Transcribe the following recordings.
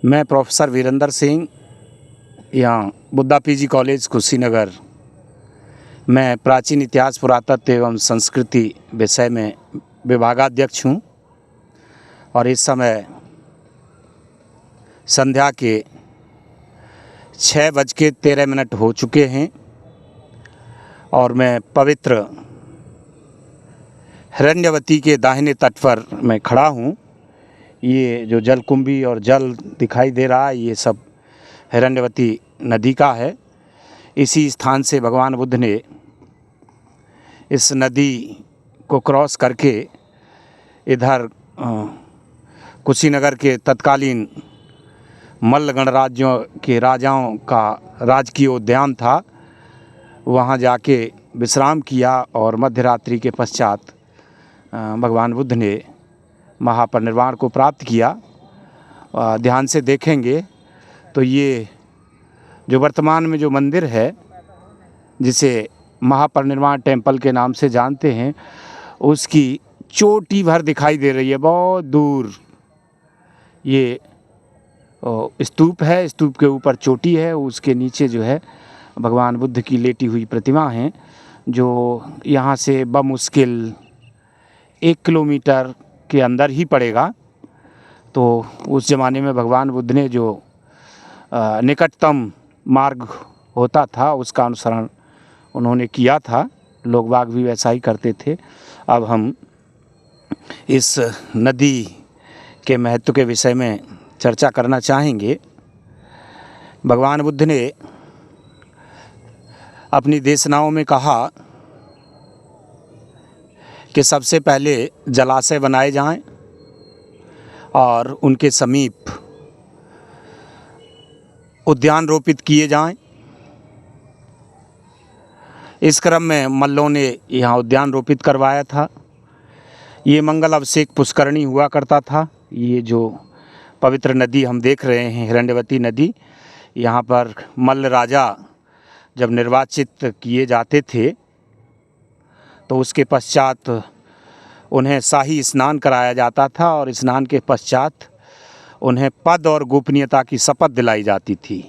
मैं प्रोफेसर वीरेंद्र सिंह, यहाँ Buddha PG college Kushinagar मैं प्राचीन इतिहास, पुरातत्व एवं संस्कृति विषय में विभागाध्यक्ष हूँ। और इस समय संध्या के 6:13 हो चुके हैं और मैं पवित्र हिरण्यवती के दाहिने तट पर मैं खड़ा हूँ। ये जो जलकुंभी और जल दिखाई दे रहा है, ये सब हिरण्यवती नदी का है। इसी स्थान से भगवान बुद्ध ने इस नदी को क्रॉस करके इधर कुशीनगर के तत्कालीन मल्ल गणराज्यों के राजाओं का राजकीय उद्यान था, वहाँ जाके विश्राम किया और मध्यरात्रि के पश्चात भगवान बुद्ध ने महापरिनिर्वाण को प्राप्त किया। ध्यान से देखेंगे तो ये जो वर्तमान में जो मंदिर है, जिसे महापरिनिर्वाण टेम्पल के नाम से जानते हैं, उसकी चोटी भर दिखाई दे रही है बहुत दूर। ये स्तूप है, स्तूप के ऊपर चोटी है, उसके नीचे जो है भगवान बुद्ध की लेटी हुई प्रतिमा है, जो यहाँ से बमुश्किल 1 किलोमीटर के अंदर ही पड़ेगा। तो उस ज़माने में भगवान बुद्ध ने जो निकटतम मार्ग होता था उसका अनुसरण उन्होंने किया था। लोग बाग भी वैसा ही करते थे। अब हम इस नदी के महत्व के विषय में चर्चा करना चाहेंगे। भगवान बुद्ध ने अपनी देशनाओं में कहा कि सबसे पहले जलाशय बनाए जाएं और उनके समीप उद्यान रोपित किए जाएं। इस क्रम में मल्लों ने यहाँ उद्यान रोपित करवाया था। ये मंगल अभिषेक पुष्करणी हुआ करता था। ये जो पवित्र नदी हम देख रहे हैं, हिरण्यवती नदी, यहाँ पर मल्ल राजा जब निर्वाचित किए जाते थे तो उसके पश्चात उन्हें शाही स्नान कराया जाता था और स्नान के पश्चात उन्हें पद और गोपनीयता की शपथ दिलाई जाती थी।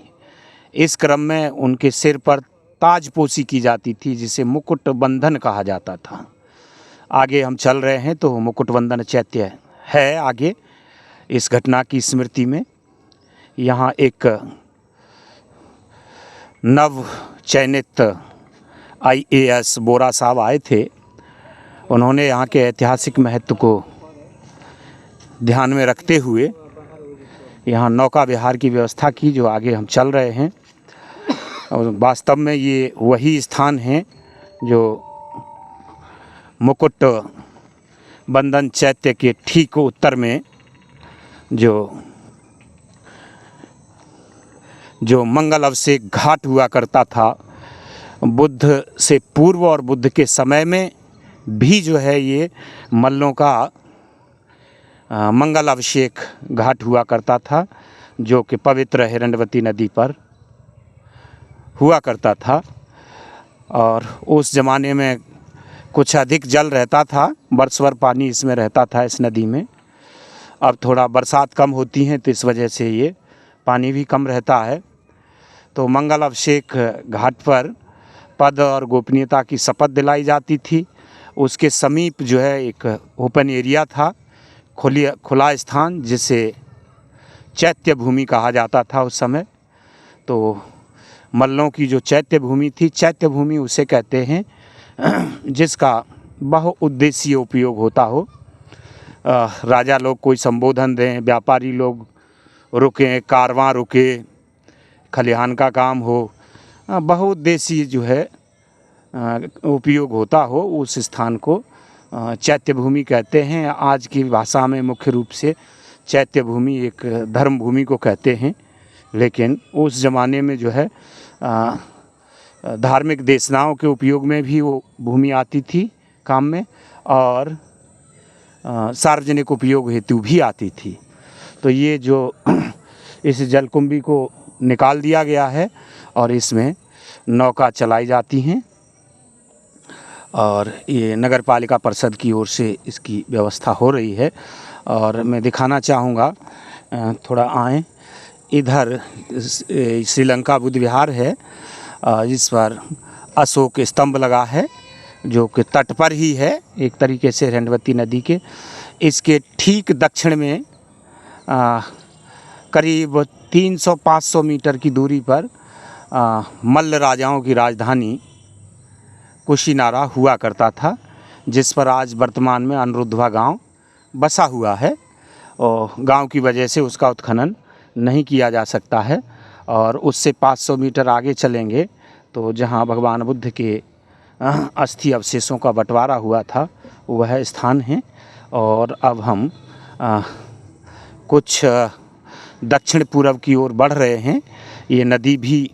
इस क्रम में उनके सिर पर ताजपोशी की जाती थी, जिसे मुकुट बंधन कहा जाता था। आगे हम चल रहे हैं तो मुकुट बंधन चैत्य है आगे। इस घटना की स्मृति में यहाँ एक नव चयनित IAS बोरा साहब आए थे। उन्होंने यहाँ के ऐतिहासिक महत्व को ध्यान में रखते हुए यहाँ नौका विहार की व्यवस्था की, जो आगे हम चल रहे हैं। और वास्तव में ये वही स्थान है जो मुकुट बंधन चैत्य के ठीक उत्तर में जो मंगल अभिषेक घाट हुआ करता था। बुद्ध से पूर्व और बुद्ध के समय में भी जो है ये मल्लों का मंगल अभिषेक घाट हुआ करता था, जो कि पवित्र हिरण्यवती नदी पर हुआ करता था। और उस ज़माने में कुछ अधिक जल रहता था, वर्ष भर पानी इसमें रहता था इस नदी में। अब थोड़ा बरसात कम होती है तो इस वजह से ये पानी भी कम रहता है। तो मंगल अभिषेक घाट पर पद और गोपनीयता की शपथ दिलाई जाती थी। उसके समीप जो है एक ओपन एरिया था, खुला स्थान, जिसे चैत्य भूमि कहा जाता था उस समय। तो मल्लों की जो चैत्य भूमि थी, चैत्य भूमि उसे कहते हैं जिसका बहुउद्देशीय उपयोग होता हो। राजा लोग कोई संबोधन दें, व्यापारी लोग रुकें, कारवां रुके, खलिहान का काम हो, बहुउद्देशीय जो है उपयोग होता हो, उस स्थान को चैत्य भूमि कहते हैं। आज की भाषा में मुख्य रूप से चैत्य भूमि एक धर्म भूमि को कहते हैं, लेकिन उस ज़माने में जो है धार्मिक देशनाओं के उपयोग में भी वो भूमि आती थी काम में, और सार्वजनिक उपयोग हेतु भी आती थी। तो ये जो इस जलकुंभी को निकाल दिया गया है और इसमें नौका चलाई जाती हैं, और ये नगर पालिका परिषद की ओर से इसकी व्यवस्था हो रही है। और मैं दिखाना चाहूँगा थोड़ा आएँ। इधर श्रीलंका बुद्ध विहार है, जिस पर अशोक स्तंभ लगा है, जो कि तट पर ही है एक तरीके से रेणुवती नदी के। इसके ठीक दक्षिण में करीब 300-500 मीटर की दूरी पर मल्ल राजाओं की राजधानी कुशीनारा हुआ करता था, जिस पर आज वर्तमान में अनिरुद्धवा गांव बसा हुआ है। और गांव की वजह से उसका उत्खनन नहीं किया जा सकता है। और उससे 500 मीटर आगे चलेंगे तो जहां भगवान बुद्ध के अस्थि अवशेषों का बंटवारा हुआ था वह स्थान है। और अब हम कुछ दक्षिण पूर्व की ओर बढ़ रहे हैं। ये नदी भी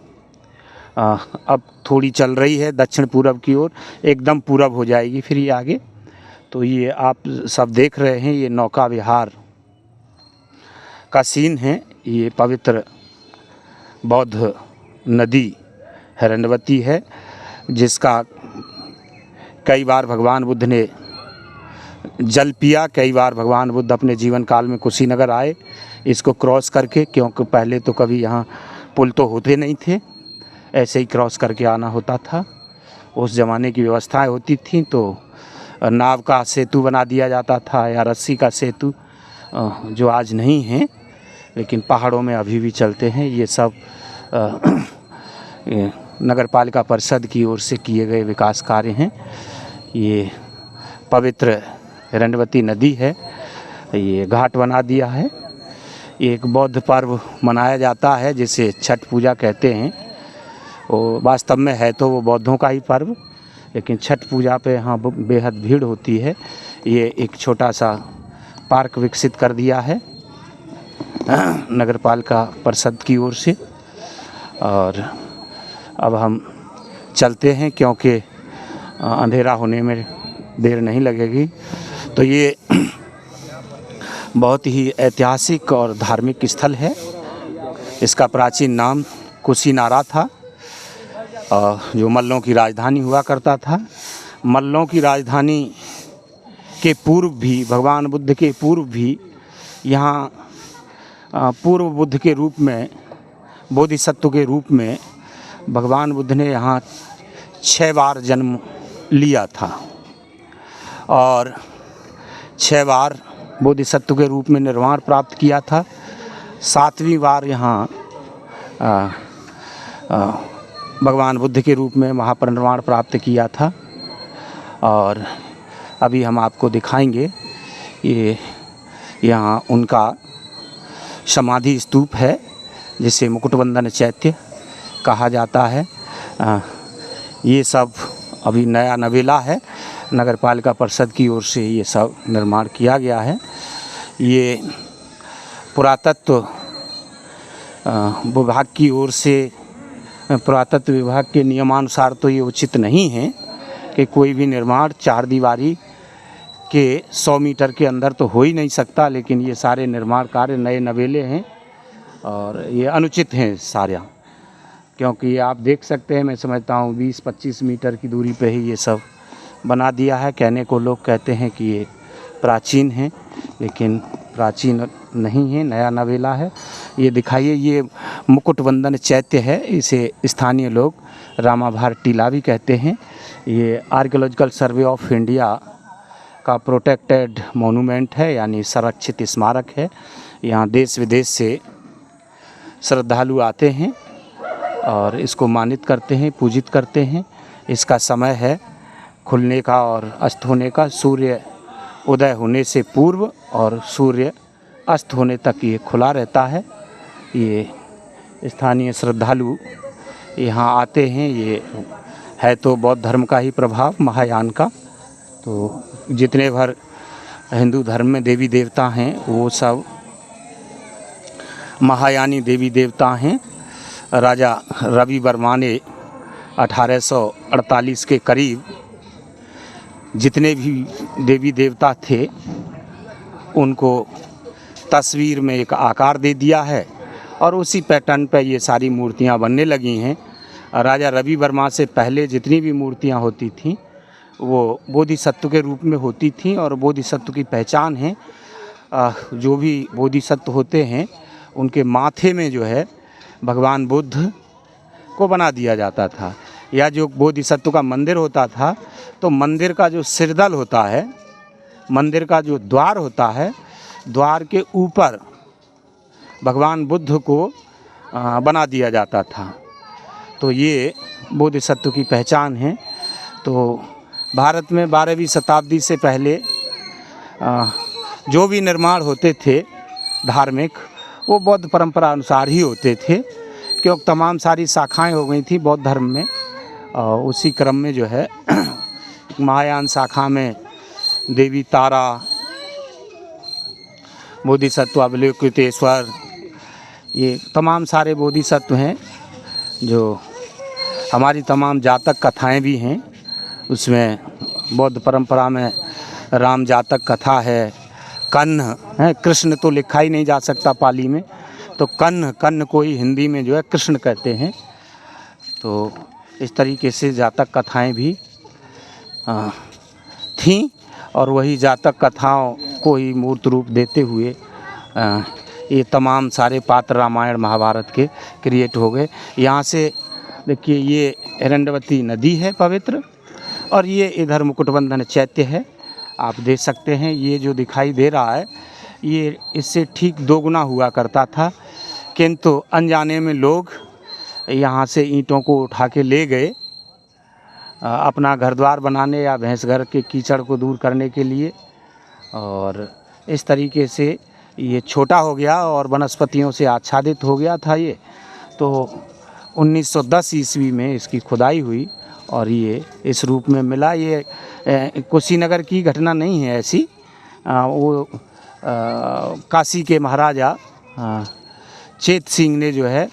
अब थोड़ी चल रही है दक्षिण पूर्व की ओर, एकदम पूरब हो जाएगी फिर ये आगे। तो ये आप सब देख रहे हैं, ये नौका विहार का सीन है। ये पवित्र बौद्ध नदी रेणुवती है, जिसका कई बार भगवान बुद्ध ने जल पिया। कई बार भगवान बुद्ध अपने जीवन काल में कुशीनगर आए इसको क्रॉस करके, क्योंकि पहले तो कभी यहाँ पुल तो होते नहीं थे, ऐसे ही क्रॉस करके आना होता था। उस ज़माने की व्यवस्थाएं होती थी, तो नाव का सेतु बना दिया जाता था या रस्सी का सेतु, जो आज नहीं है लेकिन पहाड़ों में अभी भी चलते हैं। ये सब नगर पालिका परिषद की ओर से किए गए विकास कार्य हैं। ये पवित्र रेणुवती नदी है, ये घाट बना दिया है। एक बौद्ध पर्व मनाया जाता है जिसे छठ पूजा कहते हैं। वो वास्तव में है तो वो बौद्धों का ही पर्व, लेकिन छठ पूजा पे यहाँ बेहद भीड़ होती है। ये एक छोटा सा पार्क विकसित कर दिया है नगर पालिका परिषद की ओर से। और अब हम चलते हैं क्योंकि अंधेरा होने में देर नहीं लगेगी। तो ये बहुत ही ऐतिहासिक और धार्मिक स्थल है। इसका प्राचीन नाम कुशीनारा था, जो मल्लों की राजधानी हुआ करता था। मल्लों की राजधानी के पूर्व भी, भगवान बुद्ध के पूर्व भी यहाँ पूर्व बुद्ध के रूप में, बोधिसत्व के रूप में भगवान बुद्ध ने यहाँ 6 बार जन्म लिया था और 6 बार बोधिसत्व के रूप में निर्वाण प्राप्त किया था। 7वीं बार यहाँ भगवान बुद्ध के रूप में महापरिनिर्वाण प्राप्त किया था। और अभी हम आपको दिखाएंगे, ये यहाँ उनका समाधि स्तूप है जिसे मुकुटबंधन चैत्य कहा जाता है। ये सब अभी नया नवेला है, नगर पालिका परिषद की ओर से ये सब निर्माण किया गया है। ये पुरातत्व विभाग की ओर से, पुरातत्व विभाग के नियमानुसार तो ये उचित नहीं है कि कोई भी निर्माण 4 दीवारी के 100 मीटर के अंदर तो हो ही नहीं सकता, लेकिन ये सारे निर्माण कार्य नए नवेले हैं और ये अनुचित हैं सारे, क्योंकि ये आप देख सकते हैं, मैं समझता हूँ 20-25 मीटर की दूरी पे ही ये सब बना दिया है। कहने को लोग कहते हैं कि ये प्राचीन है, लेकिन प्राचीन नहीं है, नया नवेला है। ये दिखाइए, ये मुकुटबंधन चैत्य है, इसे स्थानीय लोग रामाभार टीला भी कहते हैं। ये आर्कियोलॉजिकल सर्वे ऑफ इंडिया का प्रोटेक्टेड मोनूमेंट है, यानी संरक्षित स्मारक है। यहाँ देश विदेश से श्रद्धालु आते हैं और इसको मानित करते हैं, पूजित करते हैं। इसका समय है खुलने का और अस्त होने का, सूर्य उदय होने से पूर्व और सूर्य अस्त होने तक ये खुला रहता है। ये स्थानीय श्रद्धालु यहाँ आते हैं। ये है तो बौद्ध धर्म का ही प्रभाव, महायान का। तो जितने भर हिंदू धर्म में देवी देवता हैं वो सब महायानी देवी देवता हैं। राजा रवि वर्मा ने 1848 के करीब जितने भी देवी देवता थे उनको तस्वीर में एक आकार दे दिया है और उसी पैटर्न पे ये सारी मूर्तियाँ बनने लगी हैं। राजा रवि वर्मा से पहले जितनी भी मूर्तियाँ होती थीं वो बोधिसत्व के रूप में होती थीं और बोधिसत्व की पहचान है। जो भी बोधिसत्व होते हैं उनके माथे में जो है भगवान बुद्ध को बना दिया जाता था। या जो बोधिसत्व का मंदिर होता था तो मंदिर का जो सिरदल होता है, मंदिर का जो द्वार होता है, द्वार के ऊपर भगवान बुद्ध को बना दिया जाता था। तो ये बोधिसत्व की पहचान है। तो भारत में 12वीं शताब्दी से पहले जो भी निर्माण होते थे धार्मिक, वो बौद्ध परंपरा अनुसार ही होते थे, क्योंकि तमाम सारी शाखाएं हो गई थी बौद्ध धर्म में। उसी क्रम में जो है महायान शाखा में देवी तारा, बोधिसत्व अवलोकितेश्वर, ये तमाम सारे बोधिसत्व हैं। जो हमारी तमाम जातक कथाएं भी हैं, उसमें बौद्ध परंपरा में राम जातक कथा है, कन्न है, कृष्ण तो लिखा ही नहीं जा सकता पाली में, तो कन्न को ही हिंदी में जो है कृष्ण कहते हैं। तो इस तरीके से जातक कथाएं भी थीं और वही जातक कथाओं को ही मूर्त रूप देते हुए ये तमाम सारे पात्र रामायण महाभारत के क्रिएट हो गए। यहाँ से देखिए ये हिरण्यवती नदी है पवित्र, और ये इधर मुकुटबंधन चैत्य है, आप देख सकते हैं। ये जो दिखाई दे रहा है ये इससे ठीक 2 गुना हुआ करता था, किंतु अनजाने में लोग यहाँ से ईंटों को उठा के ले गए अपना घर द्वार बनाने या भैंस घर के कीचड़ को दूर करने के लिए, और इस तरीके से ये छोटा हो गया और वनस्पतियों से आच्छादित हो गया था ये। तो 1910 ईस्वी में इसकी खुदाई हुई और ये इस रूप में मिला। ये कुशीनगर की घटना नहीं है ऐसी, वो काशी के महाराजा चेत सिंह ने जो है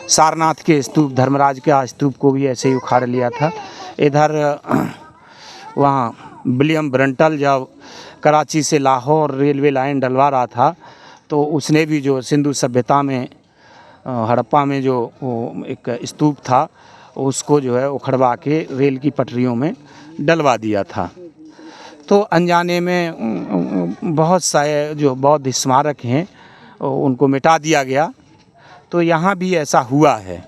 सारनाथ के स्तूप, धर्मराज के स्तूप को भी ऐसे ही उखाड़ लिया था। इधर वहाँ विलियम ब्रंटल जब कराची से लाहौर रेलवे लाइन डलवा रहा था तो उसने भी जो सिंधु सभ्यता में हड़प्पा में जो एक स्तूप था उसको जो है उखड़वा के रेल की पटरियों में डलवा दिया था। तो अनजाने में बहुत सारे जो बौद्ध स्मारक हैं उनको मिटा दिया गया। तो यहाँ भी ऐसा हुआ है।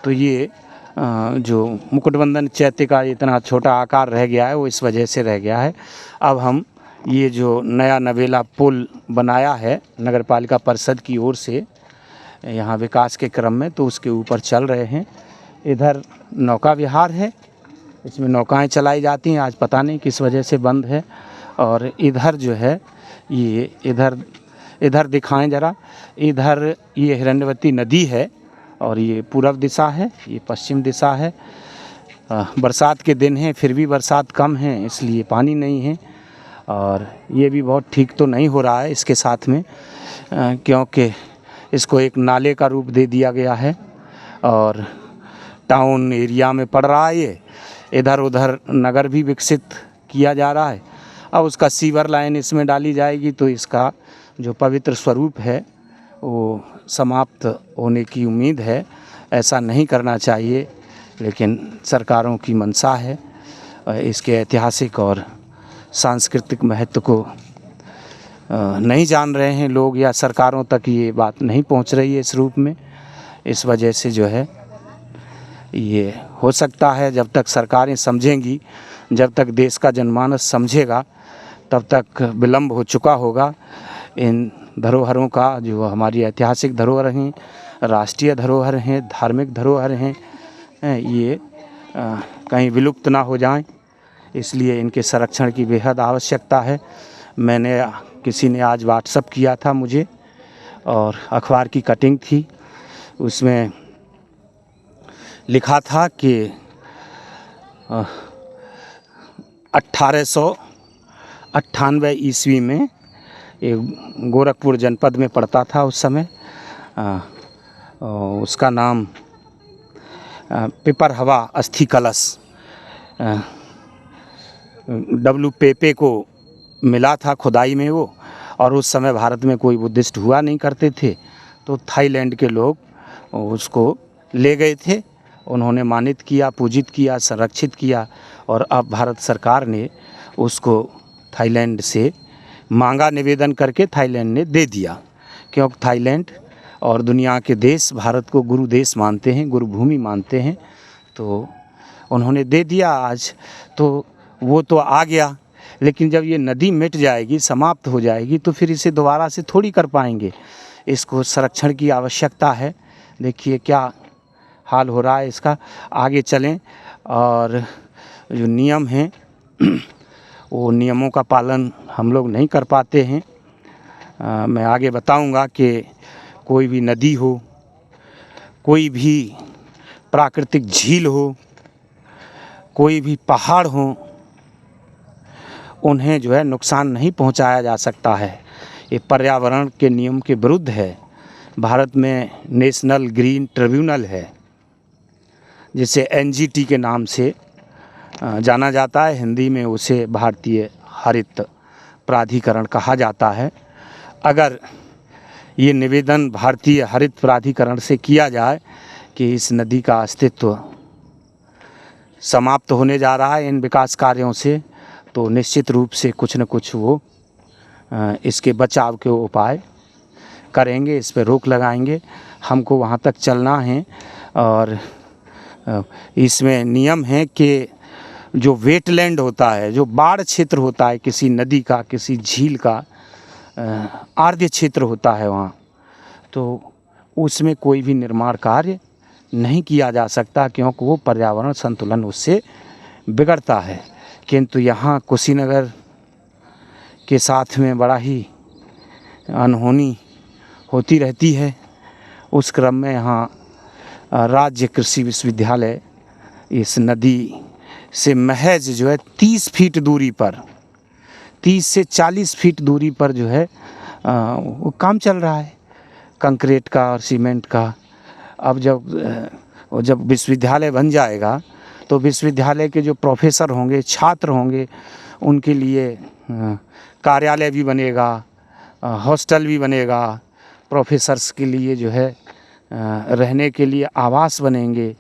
तो ये जो मुकुटबंधन चैत्य का इतना छोटा आकार रह गया है वो इस वजह से रह गया है। अब हम ये जो नया नवेला पुल बनाया है नगर पालिका परिषद की ओर से यहाँ विकास के क्रम में, तो उसके ऊपर चल रहे हैं। इधर नौका विहार है, इसमें नौकाएं चलाई जाती हैं, आज पता नहीं किस वजह से बंद है। और इधर जो है ये इधर दिखाएं ज़रा, इधर ये हिरण्यवती नदी है और ये पूर्व दिशा है, ये पश्चिम दिशा है। बरसात के दिन हैं फिर भी बरसात कम है इसलिए पानी नहीं है। और ये भी बहुत ठीक तो नहीं हो रहा है इसके साथ में, क्योंकि इसको एक नाले का रूप दे दिया गया है और टाउन एरिया में पड़ रहा है ये। इधर उधर नगर भी विकसित किया जा रहा है। अब उसका सीवर लाइन इसमें डाली जाएगी तो इसका जो पवित्र स्वरूप है वो समाप्त होने की उम्मीद है। ऐसा नहीं करना चाहिए, लेकिन सरकारों की मंशा है। इसके ऐतिहासिक और सांस्कृतिक महत्व को नहीं जान रहे हैं लोग, या सरकारों तक ये बात नहीं पहुंच रही है इस रूप में। इस वजह से जो है ये हो सकता है जब तक सरकारें समझेंगी, जब तक देश का जनमानस समझेगा, तब तक विलम्ब हो चुका होगा। इन धरोहरों का जो हमारी ऐतिहासिक धरोहर हैं, राष्ट्रीय धरोहर हैं, धार्मिक धरोहर हैं, ये कहीं विलुप्त ना हो जाएं, इसलिए इनके संरक्षण की बेहद आवश्यकता है। किसी ने आज व्हाट्सएप किया था मुझे और अखबार की कटिंग थी, उसमें लिखा था कि 1898 ईस्वी में एक गोरखपुर जनपद में पड़ता था उस समय, उसका नाम पिपरहवा अस्थि कलश डब्ल्यू पेपे को मिला था खुदाई में वो। और उस समय भारत में कोई बुद्धिस्ट हुआ नहीं करते थे, तो थाईलैंड के लोग उसको ले गए थे, उन्होंने मानित किया, पूजित किया, संरक्षित किया और अब भारत सरकार ने उसको थाईलैंड से मांगा निवेदन करके थाईलैंड ने दे दिया, क्योंकि थाईलैंड और दुनिया के देश भारत को गुरु देश मानते हैं, गुरु भूमि मानते हैं, तो उन्होंने दे दिया आज। तो वो तो आ गया, लेकिन जब ये नदी मिट जाएगी, समाप्त हो जाएगी, तो फिर इसे दोबारा से थोड़ी कर पाएंगे। इसको संरक्षण की आवश्यकता है। देखिए क्या हाल हो रहा है इसका। आगे चलें और जो नियम हैं वो नियमों का पालन हम लोग नहीं कर पाते हैं। मैं आगे बताऊंगा कि कोई भी नदी हो, कोई भी प्राकृतिक झील हो, कोई भी पहाड़ हो, उन्हें जो है नुकसान नहीं पहुंचाया जा सकता है। ये पर्यावरण के नियम के विरुद्ध है। भारत में नेशनल ग्रीन ट्रिब्यूनल है, जिसे एनजीटी के नाम से जाना जाता है। हिंदी में उसे भारतीय हरित प्राधिकरण कहा जाता है। अगर ये निवेदन भारतीय हरित प्राधिकरण से किया जाए कि इस नदी का अस्तित्व समाप्त होने जा रहा है इन विकास कार्यों से, तो निश्चित रूप से कुछ न कुछ वो इसके बचाव के उपाय करेंगे, इस पर रोक लगाएंगे। हमको वहाँ तक चलना है और इसमें नियम है कि जो वेटलैंड होता है, जो बाढ़ क्षेत्र होता है किसी नदी का, किसी झील का, आर्द्र क्षेत्र होता है वहाँ, तो उसमें कोई भी निर्माण कार्य नहीं किया जा सकता, क्योंकि वो पर्यावरण संतुलन उससे बिगड़ता है। किंतु यहाँ कुशीनगर के साथ में बड़ा ही अनहोनी होती रहती है। उस क्रम में यहाँ राज्य कृषि विश्वविद्यालय इस नदी से महज जो है 30 फीट दूरी पर, 30 से 40 फीट दूरी पर जो है वो काम चल रहा है कंक्रीट का और सीमेंट का। अब जब विश्वविद्यालय बन जाएगा तो विश्वविद्यालय के जो प्रोफेसर होंगे, छात्र होंगे, उनके लिए कार्यालय भी बनेगा, हॉस्टल भी बनेगा, प्रोफेसर्स के लिए जो है रहने के लिए आवास बनेंगे।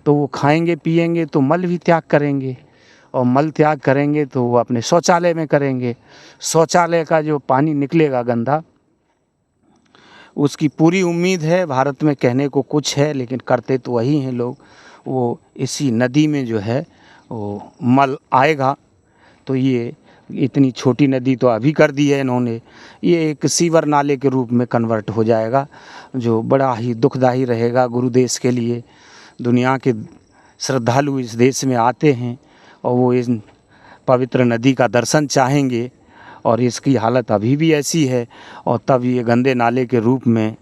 तो वो खाएंगे पिएंगे तो मल भी त्याग करेंगे, और मल त्याग करेंगे तो वो अपने शौचालय में करेंगे। शौचालय का जो पानी निकलेगा गंदा, उसकी पूरी उम्मीद है। भारत में कहने को कुछ है, लेकिन करते तो वही हैं लोग। वो इसी नदी में जो है वो मल आएगा। तो ये इतनी छोटी नदी तो अभी कर दी है इन्होंने, ये एक सीवर नाले के रूप में कन्वर्ट हो जाएगा, जो बड़ा ही दुखदायी रहेगा गुरुदेश के लिए। दुनिया के श्रद्धालु इस देश में आते हैं और वो इस पवित्र नदी का दर्शन चाहेंगे, और इसकी हालत अभी भी ऐसी है, और तब ये गंदे नाले के रूप में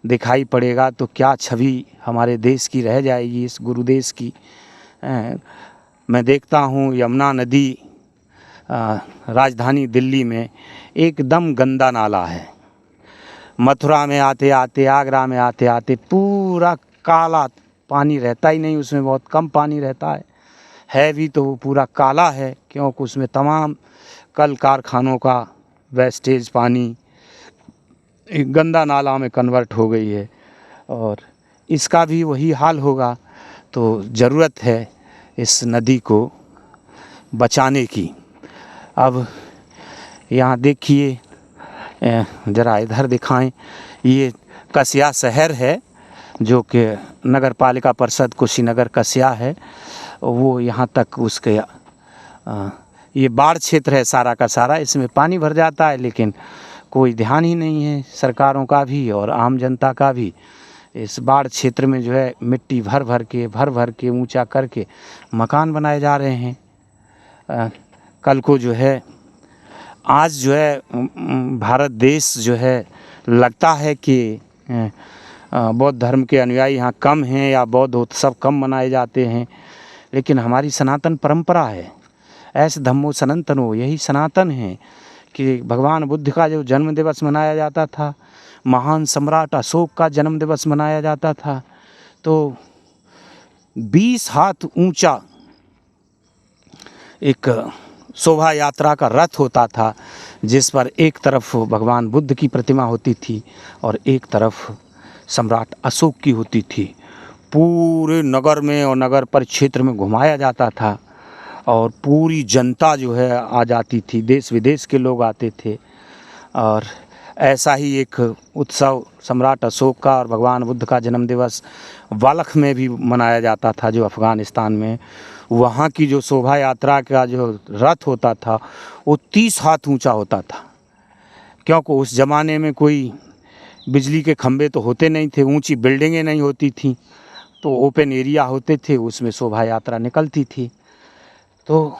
दिखाई पड़ेगा तो क्या छवि हमारे देश की रह जाएगी, इस गुरुदेश की। मैं देखता हूँ यमुना नदी राजधानी दिल्ली में एकदम गंदा नाला है। मथुरा में आते आते, आगरा में आते आते पूरा काला पानी रहता ही नहीं, उसमें बहुत कम पानी रहता है भी तो वो पूरा काला है, क्योंकि उसमें तमाम कल कारखानों का वेस्टेज पानी एक गंदा नाला में कन्वर्ट हो गई है, और इसका भी वही हाल होगा। तो ज़रूरत है इस नदी को बचाने की। अब यहाँ देखिए, ज़रा इधर दिखाएं, ये कसिया शहर है, जो कि नगर पालिका परिषद कुशीनगर कसिया है। वो यहाँ तक उसके ये बाढ़ क्षेत्र है सारा का सारा, इसमें पानी भर जाता है, लेकिन कोई ध्यान ही नहीं है सरकारों का भी और आम जनता का भी। इस बाढ़ क्षेत्र में जो है मिट्टी भर भर के ऊंचा करके मकान बनाए जा रहे हैं। कल को जो है, आज जो है भारत देश जो है लगता है कि बौद्ध धर्म के अनुयायी यहाँ कम हैं या बौद्ध उत्सव कम मनाए जाते हैं, लेकिन हमारी सनातन परंपरा है, ऐसे धम्मो सनातनो, यही सनातन है कि भगवान बुद्ध का जो जन्म दिवस मनाया जाता था, महान सम्राट अशोक का जन्म दिवस मनाया जाता था, तो 20 हाथ ऊंचा एक शोभा यात्रा का रथ होता था, जिस पर एक तरफ भगवान बुद्ध की प्रतिमा होती थी और एक तरफ सम्राट अशोक की होती थी। पूरे नगर में और नगर परिक्षेत्र में घुमाया जाता था, और पूरी जनता जो है आ जाती थी, देश विदेश के लोग आते थे। और ऐसा ही एक उत्सव सम्राट अशोक का और भगवान बुद्ध का जन्म दिवस बाल्ख में भी मनाया जाता था, जो अफ़गानिस्तान में। वहाँ की जो शोभा यात्रा का जो रथ होता था वो 30 हाथ ऊंचा होता था, क्योंकि उस ज़माने में कोई बिजली के खंभे तो होते नहीं थे, ऊंची बिल्डिंगें नहीं होती थी, तो ओपन एरिया होते थे, उसमें शोभा यात्रा निकलती थी। तो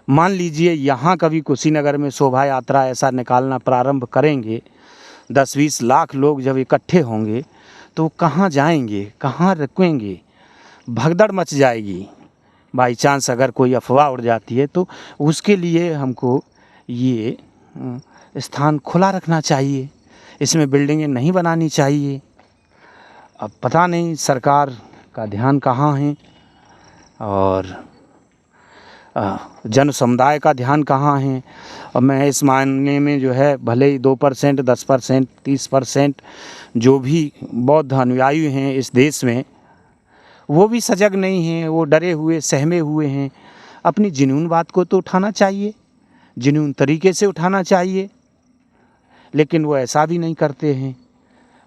मान लीजिए यहाँ कभी कुशीनगर में शोभा यात्रा ऐसा निकालना प्रारंभ करेंगे, 10-20 लाख लोग जब इकट्ठे होंगे तो कहाँ जाएंगे, कहाँ रुकेंगे, भगदड़ मच जाएगी। बाई चांस अगर कोई अफवाह उड़ जाती है तो उसके लिए हमको ये स्थान खुला रखना चाहिए, इसमें बिल्डिंगें नहीं बनानी चाहिए। अब पता नहीं सरकार का ध्यान कहाँ है और जन समुदाय का ध्यान कहाँ है। और मैं इस मायने में जो है, भले ही 2%, 10%, 30% जो भी बौद्ध अनुयायी हैं इस देश में, वो भी सजग नहीं हैं, वो डरे हुए सहमे हुए हैं। अपनी जुनून बात को तो उठाना चाहिए, जुनून तरीके से उठाना चाहिए, लेकिन वो ऐसा भी नहीं करते हैं।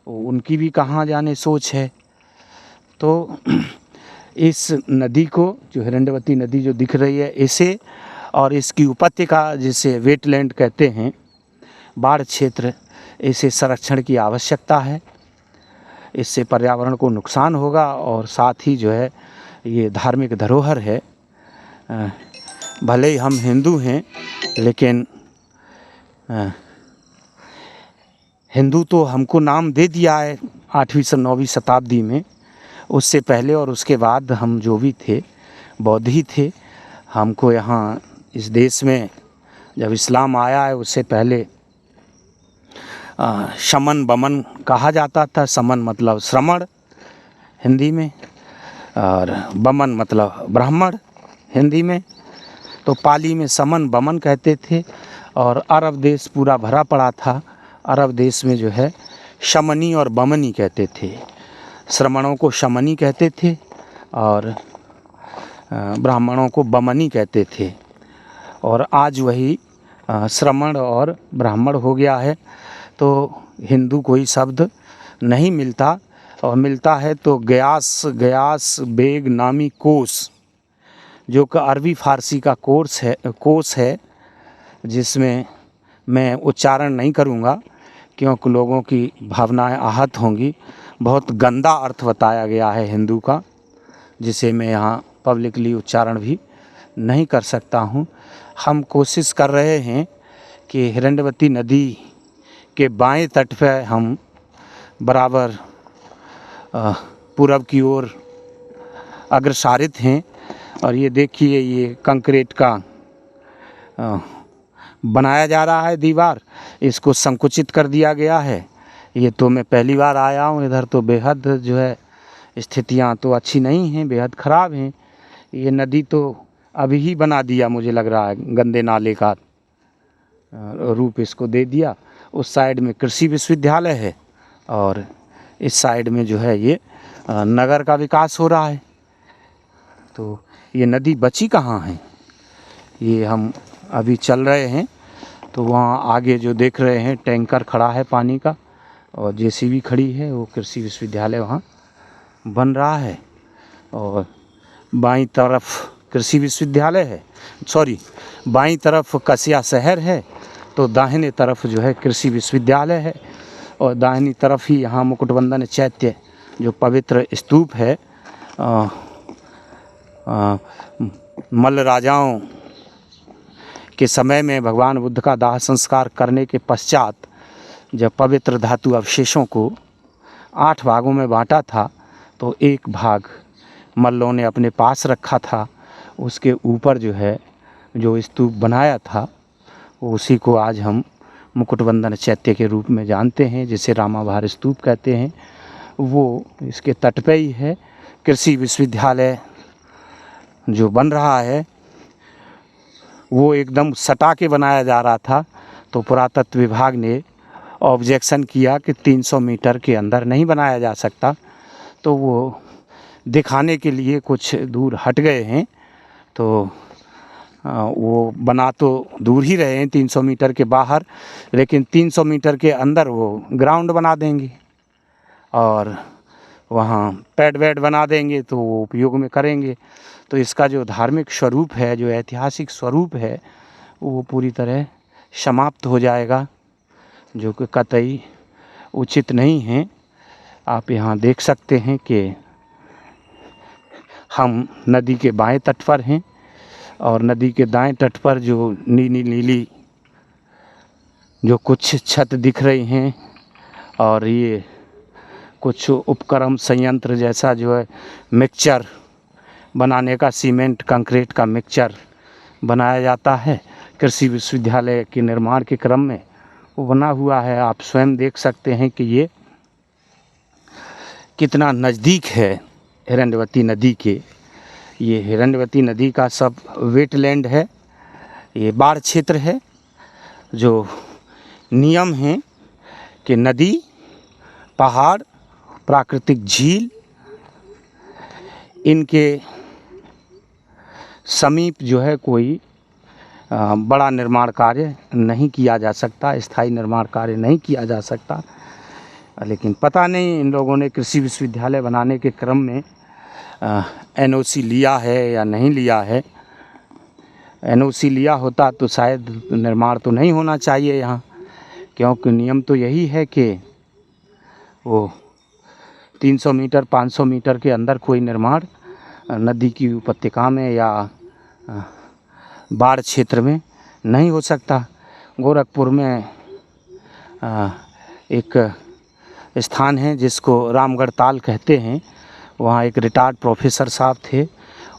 उनकी भी कहाँ जाने सोच है। तो इस नदी को, जो हिरण्यवती नदी जो दिख रही है, इसे और इसकी उपत्यका जिसे वेटलैंड कहते हैं, बाढ़ क्षेत्र, इसे संरक्षण की आवश्यकता है। इससे पर्यावरण को नुकसान होगा और साथ ही जो है ये धार्मिक धरोहर है। भले ही हम हिंदू हैं, लेकिन हिंदू तो हमको नाम दे दिया है 8वीं से 9वीं शताब्दी में। उससे पहले और उसके बाद हम जो भी थे बौद्ध ही थे। हमको यहाँ इस देश में जब इस्लाम आया है, उससे पहले शमन बमन कहा जाता था। समन मतलब श्रमण हिंदी में, और बमन मतलब ब्राह्मण हिंदी में। तो पाली में समन बमन कहते थे, और अरब देश पूरा भरा पड़ा था। अरब देश में जो है शमनी और बमनी कहते थे। श्रमणों को शमनी कहते थे और ब्राह्मणों को बमनी कहते थे। और आज वही श्रमण और ब्राह्मण हो गया है। तो हिंदू कोई शब्द नहीं मिलता, और मिलता है तो गयास बेग नामी कोस, जो कि अरबी फ़ारसी का कोस है, जिसमें मैं उच्चारण नहीं करूँगा क्योंकि लोगों की भावनाएं आहत होंगी। बहुत गंदा अर्थ बताया गया है हिंदू का, जिसे मैं यहाँ पब्लिकली उच्चारण भी नहीं कर सकता हूँ। हम कोशिश कर रहे हैं कि हिरण्यवती नदी के बाएं तट पर हम बराबर पूरब की ओर अग्रसारित हैं। और ये देखिए, ये कंक्रीट का बनाया जा रहा है दीवार, इसको संकुचित कर दिया गया है। ये तो मैं पहली बार आया हूँ इधर, तो बेहद जो है स्थितियाँ तो अच्छी नहीं हैं, बेहद ख़राब हैं। ये नदी तो अभी ही बना दिया, मुझे लग रहा है गंदे नाले का रूप इसको दे दिया। उस साइड में कृषि विश्वविद्यालय है और इस साइड में जो है ये नगर का विकास हो रहा है। तो ये नदी बची कहाँ है? ये हम अभी चल रहे हैं तो वहाँ आगे जो देख रहे हैं टैंकर खड़ा है पानी का, और जेसीबी खड़ी है। वो कृषि विश्वविद्यालय वहाँ बन रहा है। और बाईं तरफ कृषि विश्वविद्यालय है, बाईं तरफ कसिया शहर है, तो दाहिने तरफ जो है कृषि विश्वविद्यालय है। और दाहिनी तरफ ही यहाँ मुकुटबंधन चैत्य जो पवित्र स्तूप है। मल्ल राजाओं के समय में भगवान बुद्ध का दाह संस्कार करने के पश्चात जब पवित्र धातु अवशेषों को 8 भागों में बांटा था, तो एक भाग मल्लों ने अपने पास रखा था। उसके ऊपर जो है जो स्तूप बनाया था, उसी को आज हम मुकुटबंधन चैत्य के रूप में जानते हैं, जिसे रामाभार स्तूप कहते हैं। वो इसके तट पे ही है। कृषि विश्वविद्यालय जो बन रहा है वो एकदम सटा के बनाया जा रहा था, तो पुरातत्व विभाग ने ऑब्जेक्शन किया कि 300 मीटर के अंदर नहीं बनाया जा सकता। तो वो दिखाने के लिए कुछ दूर हट गए हैं। तो वो बना तो दूर ही रहे हैं 300 मीटर के बाहर, लेकिन 300 मीटर के अंदर वो ग्राउंड बना देंगे और वहाँ पैड वैड बना देंगे तो वो उपयोग में करेंगे। तो इसका जो धार्मिक स्वरूप है, जो ऐतिहासिक स्वरूप है, वो पूरी तरह समाप्त हो जाएगा, जो कि कतई उचित नहीं है। आप यहाँ देख सकते हैं कि हम नदी के बाएं तट पर हैं और नदी के दाएं तट पर जो नीली नीली जो कुछ छत दिख रही हैं और ये कुछ उपक्रम संयंत्र जैसा जो है मिक्सचर बनाने का, सीमेंट कंक्रीट का मिक्सचर बनाया जाता है कृषि विश्वविद्यालय के निर्माण के क्रम में, वो बना हुआ है। आप स्वयं देख सकते हैं कि ये कितना नज़दीक है हिरण्यवती नदी के। ये हिरण्यवती नदी का सब वेटलैंड है, ये बाढ़ क्षेत्र है। जो नियम हैं कि नदी, पहाड़, प्राकृतिक झील, इनके समीप जो है कोई बड़ा निर्माण कार्य नहीं किया जा सकता, स्थायी निर्माण कार्य नहीं किया जा सकता। लेकिन पता नहीं इन लोगों ने कृषि विश्वविद्यालय बनाने के क्रम में एनओसी लिया है या नहीं लिया है। एनओसी लिया होता तो शायद निर्माण तो नहीं होना चाहिए यहाँ, क्योंकि नियम तो यही है कि वो 300 मीटर 500 मीटर के अंदर कोई निर्माण नदी की उपत्यका में या बाढ़ क्षेत्र में नहीं हो सकता। गोरखपुर में एक स्थान है जिसको रामगढ़ ताल कहते हैं, वहाँ एक रिटायर्ड प्रोफेसर साहब थे।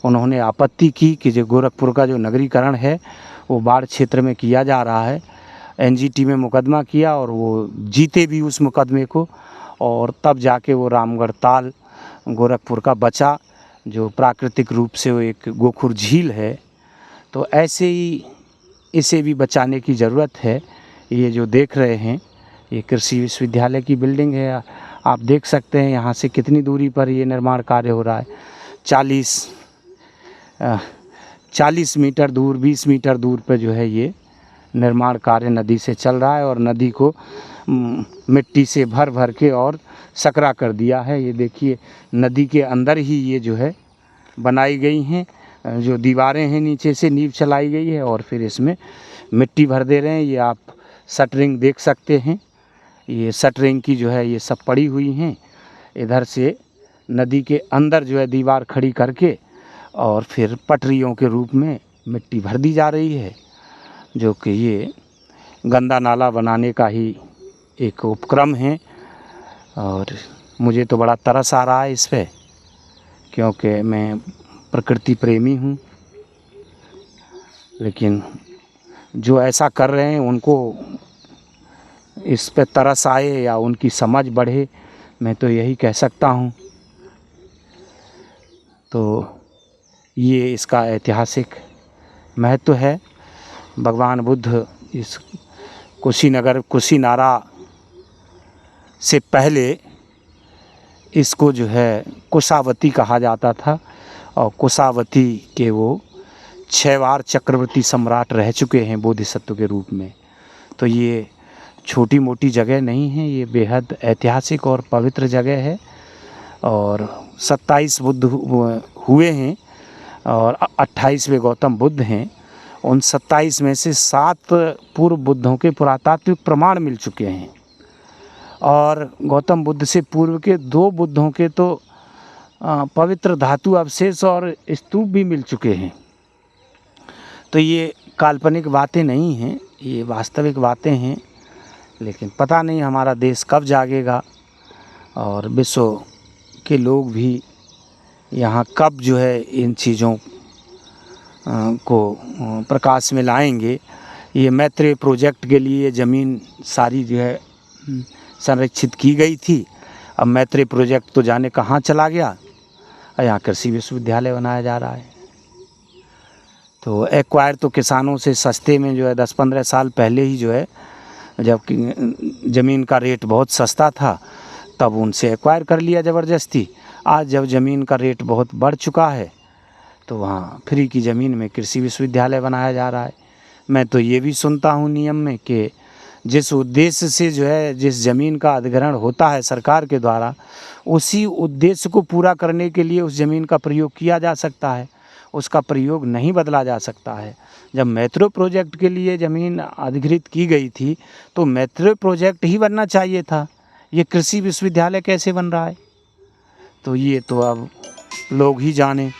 उन्होंने आपत्ति की कि जो गोरखपुर का जो नगरीकरण है वो बाढ़ क्षेत्र में किया जा रहा है। एनजीटी में मुकदमा किया और वो जीते भी उस मुकदमे को, और तब जाके वो रामगढ़ ताल गोरखपुर का बचा, जो प्राकृतिक रूप से वो एक गोखुर झील है। तो ऐसे ही इसे भी बचाने की ज़रूरत है। ये जो देख रहे हैं ये कृषि विश्वविद्यालय की बिल्डिंग है, आप देख सकते हैं यहाँ से कितनी दूरी पर ये निर्माण कार्य हो रहा है। 40 मीटर दूर, 20 मीटर दूर पर जो है ये निर्माण कार्य नदी से चल रहा है और नदी को मिट्टी से भर भर के और सकरा कर दिया है। ये देखिए नदी के अंदर ही ये जो है बनाई गई हैं, जो दीवारें हैं नीचे से नींव चलाई गई है और फिर इसमें मिट्टी भर दे रहे हैं। ये आप शटरिंग देख सकते हैं, ये शटरिंग की जो है ये सब पड़ी हुई हैं। इधर से नदी के अंदर जो है दीवार खड़ी करके और फिर पटरियों के रूप में मिट्टी भर दी जा रही है, जो कि ये गंदा नाला बनाने का ही एक उपक्रम है। और मुझे तो बड़ा तरस आ रहा है इस पे, क्योंकि मैं प्रकृति प्रेमी हूँ। लेकिन जो ऐसा कर रहे हैं उनको इस पे तरस आए या उनकी समझ बढ़े, मैं तो यही कह सकता हूँ। तो ये इसका ऐतिहासिक महत्व है। भगवान बुद्ध इस कुशीनारा से पहले इसको जो है कुशावती कहा जाता था, और कुशावती के वो 6 बार चक्रवर्ती सम्राट रह चुके हैं बोधिसत्व के रूप में। तो ये छोटी मोटी जगह नहीं है, ये बेहद ऐतिहासिक और पवित्र जगह है। और 27 बुद्ध हुए हैं और 28वें गौतम बुद्ध हैं। उन 27 में से 7 पूर्व बुद्धों के पुरातात्विक प्रमाण मिल चुके हैं और गौतम बुद्ध से पूर्व के 2 बुद्धों के तो पवित्र धातु अवशेष और स्तूप भी मिल चुके हैं। तो ये काल्पनिक बातें नहीं हैं, ये वास्तविक बातें हैं। लेकिन पता नहीं हमारा देश कब जागेगा और विश्व के लोग भी यहाँ कब जो है इन चीज़ों को प्रकाश में लाएंगे। ये मैत्रेय प्रोजेक्ट के लिए ज़मीन सारी जो है संरक्षित की गई थी, अब मैत्रेय प्रोजेक्ट तो जाने कहाँ चला गया, यहाँ कृषि विश्वविद्यालय बनाया जा रहा है। तो एक्वायर तो किसानों से सस्ते में जो है 10-15 साल पहले ही जो है, जबकि ज़मीन का रेट बहुत सस्ता था तब उनसे एक्वायर कर लिया ज़बरदस्ती। आज जब ज़मीन का रेट बहुत बढ़ चुका है तो वहाँ फ्री की ज़मीन में कृषि विश्वविद्यालय बनाया जा रहा है। मैं तो ये भी सुनता हूँ नियम में कि जिस उद्देश्य से जो है जिस ज़मीन का अधिग्रहण होता है सरकार के द्वारा, उसी उद्देश्य को पूरा करने के लिए उस ज़मीन का प्रयोग किया जा सकता है, उसका प्रयोग नहीं बदला जा सकता है। जब मेट्रो प्रोजेक्ट के लिए ज़मीन अधिग्रहित की गई थी तो मेट्रो प्रोजेक्ट ही बनना चाहिए था, ये कृषि विश्वविद्यालय कैसे बन रहा है? तो ये तो अब लोग ही जाने।